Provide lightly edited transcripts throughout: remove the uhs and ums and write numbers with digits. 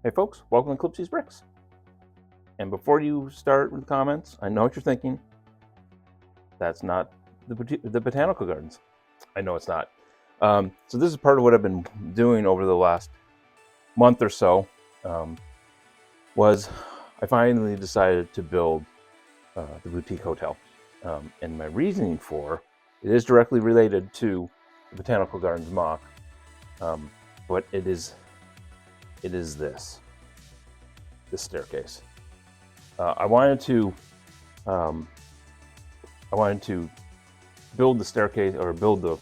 Hey folks, welcome to Clipsy's Bricks. And before you start with comments, I know what you're thinking. That's not the botanical gardens. I know it's not. So this is part of what I've been doing over the last month or so. Was I finally decided to build the boutique hotel, and my reasoning for it is directly related to the botanical gardens MOC, but it is this staircase. I wanted to build the staircase, or build the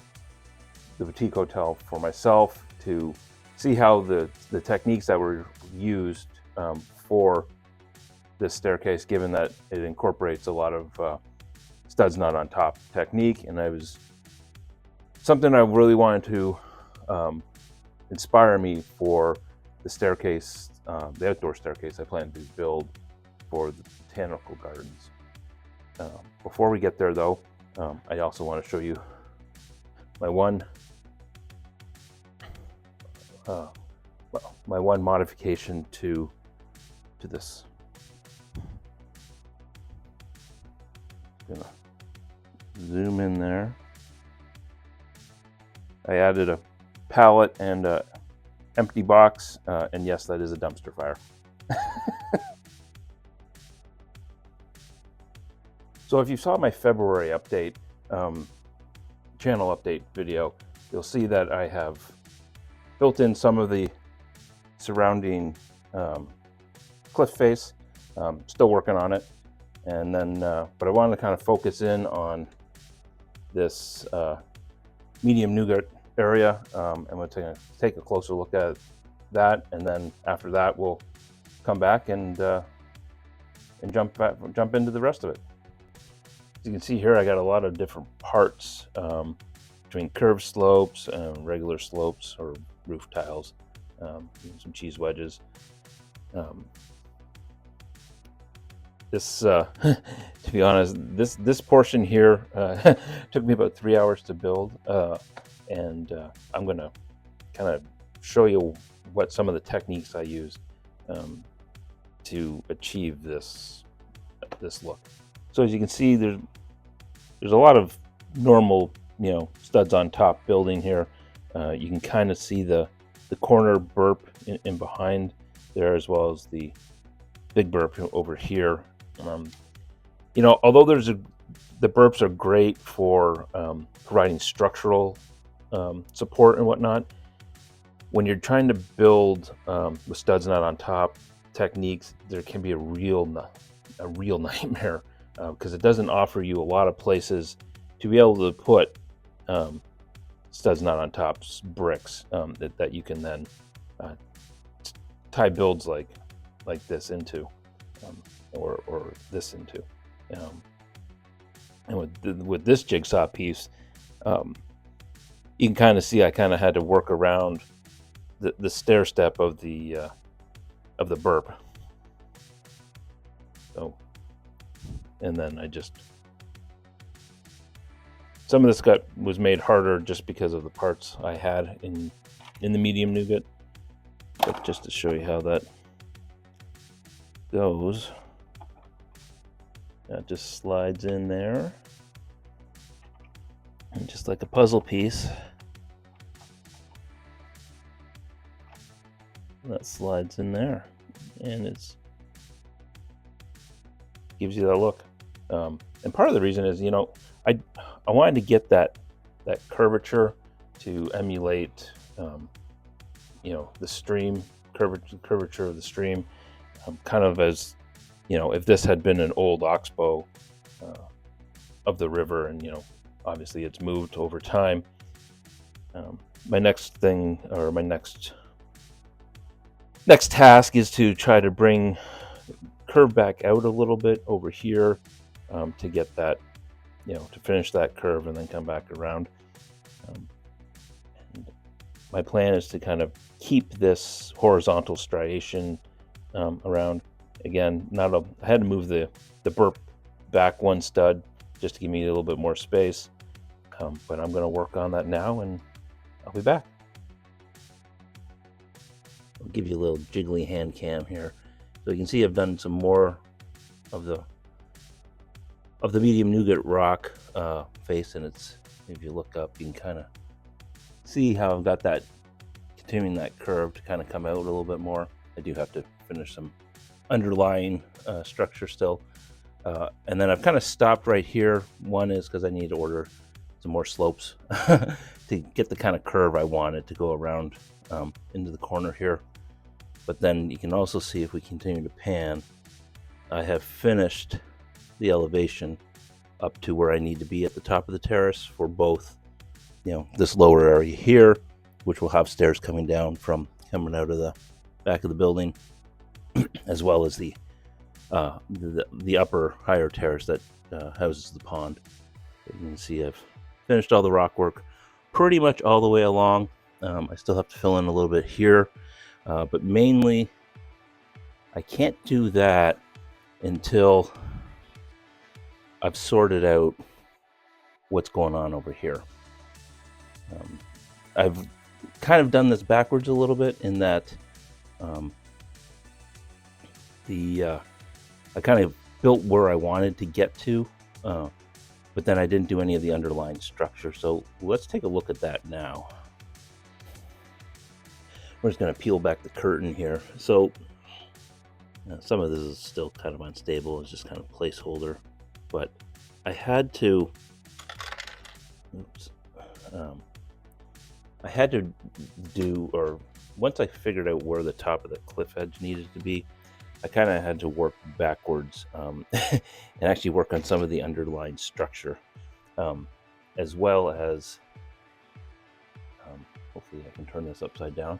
boutique hotel for myself, to see how the techniques that were used for this staircase, given that it incorporates a lot of studs not on top technique, and I was something I really wanted to inspire me for the staircase, the outdoor staircase I plan to build for the botanical gardens. Before we get there, though, I also want to show you my one modification to this. Gonna zoom in there. I added a pallet and a empty box, and yes, that is a dumpster fire. So if you saw my February update, channel update video, you'll see that I have built in some of the surrounding cliff face. Still working on it, and then but I wanted to kind of focus in on this medium nougat area. I'm going to take a closer look at that, and then after that we'll come back and jump into the rest of it. As you can see here, I got a lot of different parts between curved slopes and regular slopes or roof tiles, some cheese wedges. This, to be honest, this portion here took me about 3 hours to build, and I'm going to kind of show you what some of the techniques I used to achieve this look. So as you can see, there's a lot of normal, studs on top building here. You can kind of see the corner burp in behind there, as well as the big burp over here. Although the burps are great for providing structural support and whatnot, when you're trying to build with studs not on top techniques, there can be a real nightmare, because it doesn't offer you a lot of places to be able to put studs not on top bricks that you can then tie builds like this into, or this into. And with this jigsaw piece, you can kind of see I kind of had to work around the stair step of the burp. So, and then some of this was made harder just because of the parts I had in the medium nougat. But just to show you how that goes, that just slides in there, and just like a puzzle piece, that slides in there, and gives you that look. And part of the reason is, I wanted to get that curvature to emulate, the stream curvature of the stream, kind of as, if this had been an old oxbow of the river, and obviously it's moved over time. My next thing, or my next task, is to try to bring curve back out a little bit over here, to get that, to finish that curve and then come back around. And my plan is to kind of keep this horizontal striation around. Again, I had to move the burp back one stud just to give me a little bit more space, but I'm going to work on that now, and I'll be back. I'll give you a little jiggly hand cam here. So you can see I've done some more of the medium nougat rock face, and it's, if you look up, you can kind of see how I've got that, continuing that curve to kind of come out a little bit more. I do have to finish some underlying structure still. And then I've kind of stopped right here. One is because I need to order some more slopes to get the kind of curve I wanted to go around into the corner here. But then you can also see, if we continue to pan, I have finished the elevation up to where I need to be at the top of the terrace for both, this lower area here, which will have stairs coming down from coming out of the back of the building, as well as the upper higher terrace that houses the pond. You can see I've finished all the rock work pretty much all the way along. I still have to fill in a little bit here, but mainly I can't do that until I've sorted out what's going on over here. I've kind of done this backwards a little bit, in that I kind of built where I wanted to get to, but then I didn't do any of the underlying structure. So let's take a look at that now. We're just going to peel back the curtain here. So some of this is still kind of unstable. It's just kind of placeholder, but I had to, once I figured out where the top of the cliff edge needed to be, I kind of had to work backwards and actually work on some of the underlying structure, as well as, hopefully I can turn this upside down,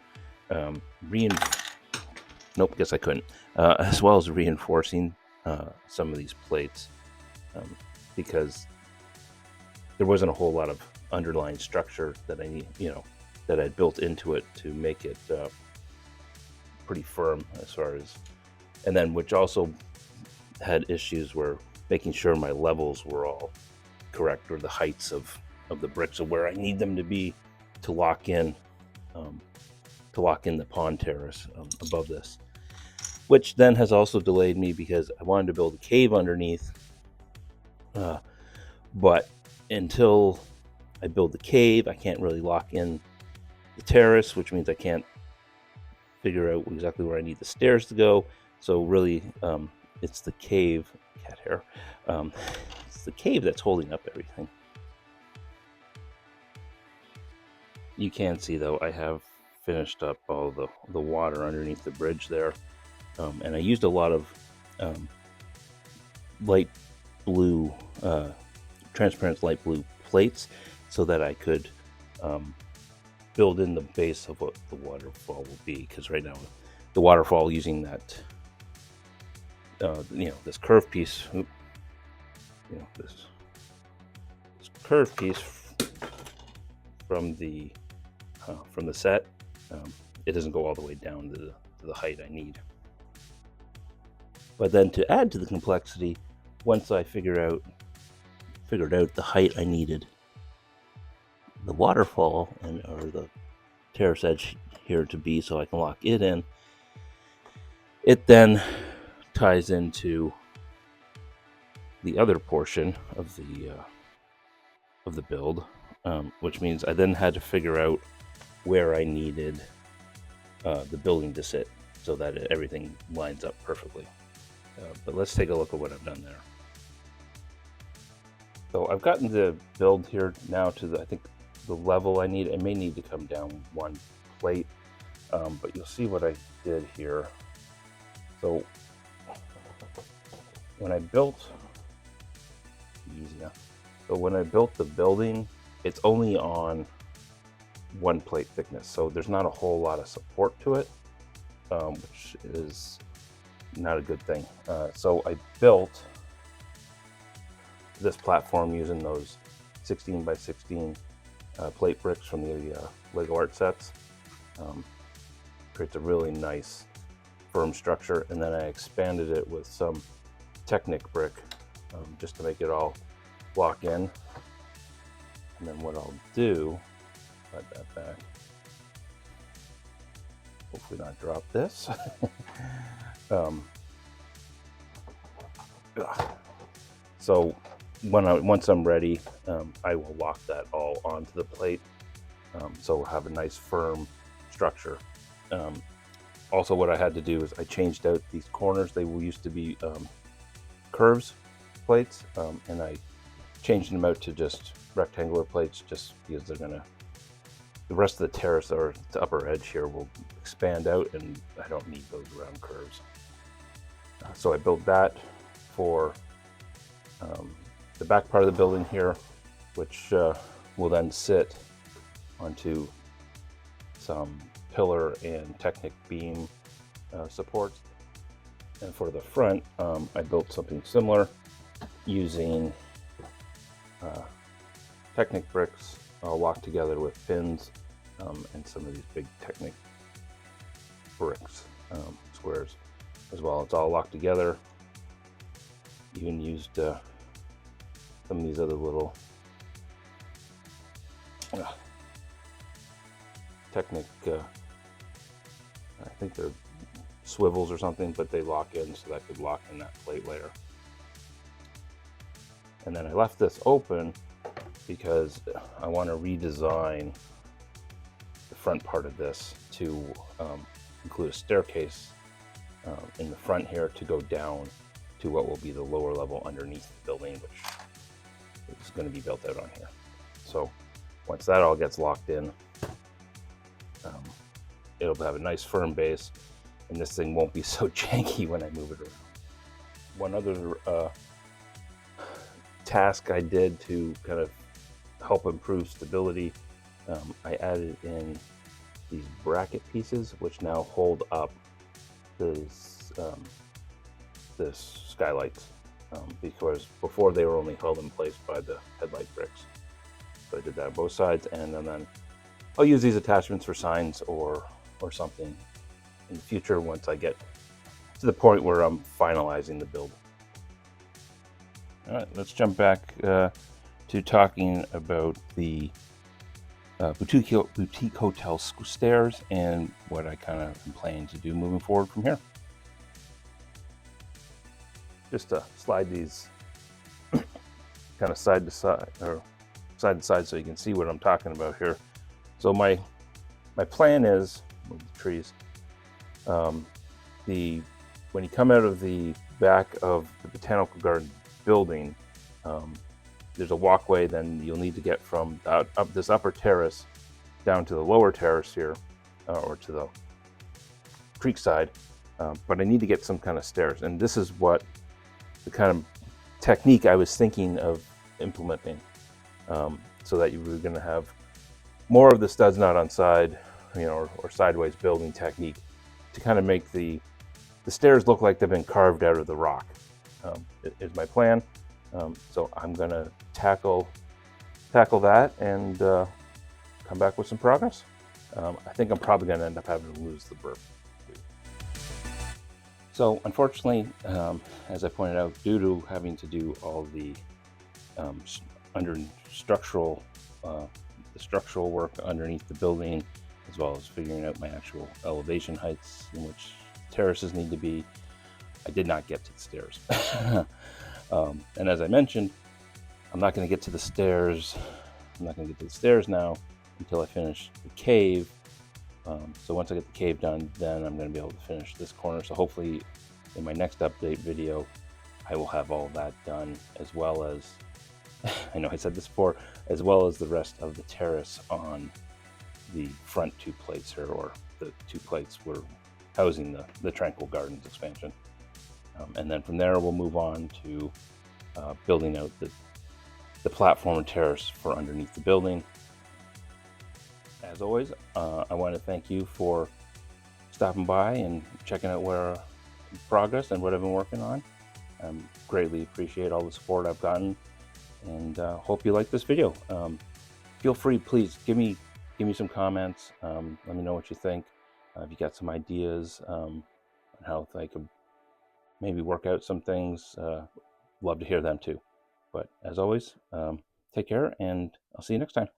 nope, guess I couldn't, as well as reinforcing some of these plates, because there wasn't a whole lot of underlying structure that I need, that I built into it to make it pretty firm, as far as, and then which also had issues where making sure my levels were all correct, or the heights of the bricks of where I need them to be to lock in the pond terrace above this, which then has also delayed me because I wanted to build a cave underneath, but until I build the cave, I can't really lock in the terrace, which means I can't figure out exactly where I need the stairs to go. So really, it's the cave, cat hair, it's the cave that's holding up everything. You can see, though, I have finished up all the water underneath the bridge there, and I used a lot of light blue, transparent light blue plates, so that I could build in the base of what the waterfall will be. Because right now, the waterfall, using that, this curve piece, this curve piece from the set, it doesn't go all the way down to the height I need. But then, to add to the complexity, once I figured out the height I needed the waterfall or the terrace edge here to be, so I can lock it in, it then ties into the other portion of the build, which means I then had to figure out where I needed the building to sit, so that everything lines up perfectly. But let's take a look at what I've done there. So I've gotten the build here now to I think the level I need. I may need to come down one plate, but you'll see what I did here. So when I built, the building, it's only on one plate thickness, so there's not a whole lot of support to it, which is not a good thing. So I built this platform using those 16 by 16 plate bricks from the Lego art sets. Creates a really nice firm structure, and then I expanded it with some Technic brick, just to make it all lock in. And then what I'll do, let that back, hopefully not drop this. um, so once I'm ready, I will lock that all onto the plate, so we'll have a nice firm structure. Also, what I had to do is I changed out these corners. They used to be curves plates, and I changed them out to just rectangular plates, just because they're gonna, the rest of the terrace or the upper edge here will expand out, and I don't need those round curves. So I built that for the back part of the building here, which will then sit onto some pillar and Technic beam supports. And for the front, I built something similar using Technic bricks locked together with pins, and some of these big Technic bricks, squares as well. It's all locked together. Even used some of these other little Technic, I think they're swivels or something, but they lock in, so that could lock in that plate later. And then I left this open because I want to redesign the front part of this to include a staircase in the front here to go down to what will be the lower level underneath the building, which is going to be built out on here. So once that all gets locked in, it'll have a nice firm base, and this thing won't be so janky when I move it around. One other task I did to kind of help improve stability, I added in these bracket pieces, which now hold up this skylights, because before they were only held in place by the headlight bricks. So I did that on both sides, and then I'll use these attachments for signs or something in the future once I get to the point where I'm finalizing the build. All right, let's jump back to talking about the boutique hotel stairs and what I kind of am planning to do moving forward from here. Just to slide these kind of side to side, or side to side, so you can see what I'm talking about here. So my plan is, move the trees, when you come out of the back of the Botanical Garden building, there's a walkway. Then you'll need to get from up this upper terrace down to the lower terrace here, or to the creek side. But I need to get some kind of stairs, and this is what the kind of technique I was thinking of implementing, so that you were going to have more of the studs not on side, or sideways building technique to kind of make the stairs look like they've been carved out of the rock. Is my plan. So I'm going to tackle that and come back with some progress. I think I'm probably going to end up having to lose the burp. So unfortunately, as I pointed out, due to having to do all the structural work underneath the building, as well as figuring out my actual elevation heights in which terraces need to be, I did not get to the stairs. And as I mentioned, I'm not going to get to the stairs. I'm not going to get to the stairs now until I finish the cave. So once I get the cave done, then I'm going to be able to finish this corner. So hopefully in my next update video, I will have all that done, as well as, I know I said this before, as well as the rest of the terrace on the front two plates here, or the two plates we're housing the Tranquil Gardens expansion. And then from there, we'll move on to building out the platform and terrace for underneath the building. As always, I want to thank you for stopping by and checking out where progress and what I've been working on. Greatly appreciate all the support I've gotten, and hope you like this video. Feel free, please give me some comments. Let me know what you think. If you got some ideas on how I could maybe work out some things, love to hear them too. But as always, take care, and I'll see you next time.